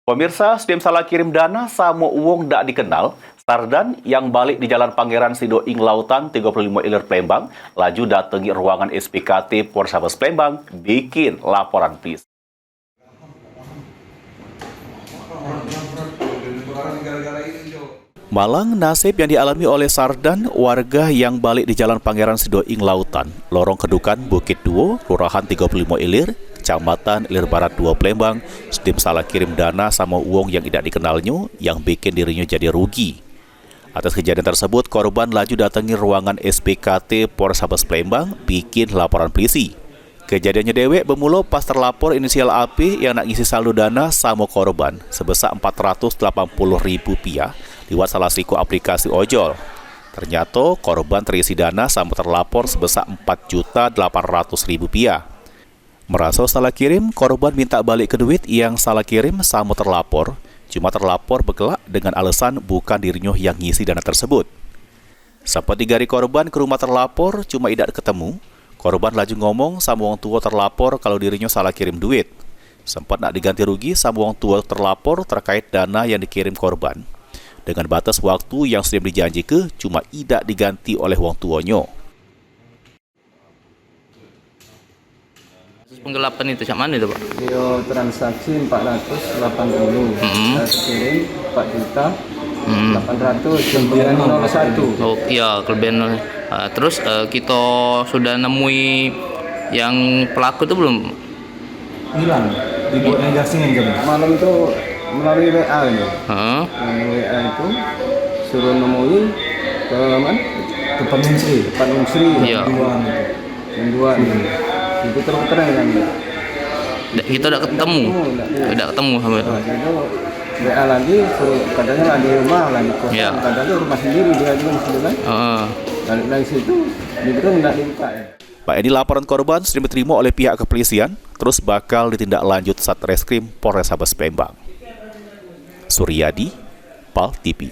Pemirsa, SDM salah kirim dana sama uang tak dikenal. Sardan yang balik di Jalan Pangeran Sido Ing Lautan 35 Ilir Palembang, laju datangi ruangan SPKT Polrestabes Palembang, bikin laporan polisi. Malang nasib yang dialami oleh Sardan, warga yang balik di Jalan Pangeran Sido Ing Lautan, Lorong Kedukan, Bukit Duo, Kelurahan 35 Ilir, Kecamatan Ilir Barat 2 Palembang, SDM salah kirim dana sama uang yang tidak dikenalnya yang bikin dirinya jadi rugi. Atas kejadian tersebut, korban laju datangi ruangan SPKT Polrestabes Palembang, bikin laporan polisi. Kejadiannya dewek bermula pas terlapor inisial AP yang nak ngisi saldo dana sama korban sebesar Rp480.000 lewat salah siku aplikasi ojol. Ternyata korban terisi dana sama terlapor sebesar Rp4.800.000. Merasa salah kirim, korban minta balik ke duit yang salah kirim sama terlapor. Cuma terlapor berkelak dengan alasan bukan dirinya yang ngisi dana tersebut. Sempat digari korban ke rumah terlapor, cuma tidak ketemu. Korban laju ngomong sama orang tua terlapor kalau dirinya salah kirim duit. Sempat nak diganti rugi sama orang tua terlapor terkait dana yang dikirim korban. Dengan batas waktu yang sudah dijanjikan, cuma tidak diganti oleh orang tuanya. Penggelapan itu siapa mana itu, Pak? Video transaksi 480. Saya kirim 4.800.000 kelebihan 01. Oh iya, kelebihan. Terus kita sudah nemui yang pelaku itu belum? Hilang. Dibuat negasi yang malam itu melalui WA ini. Melalui WA itu suruh nemui ke mana? Ke Pak Unsri. Iya. Yang dua nih. Itu terus keren kan? Kita udah ketemu. Udah ketemu sama itu. WA lagi, katanya lah di rumah lagi kosan. Iya. Katanya rumah sendiri dia juga sendiri kan? Dari situ dia nggak dibuka. Pak, ini laporan korban sudah diterima oleh pihak kepolisian, terus bakal ditindaklanjut Satreskrim Polrestabes Palembang. Suryadi, PAL TV.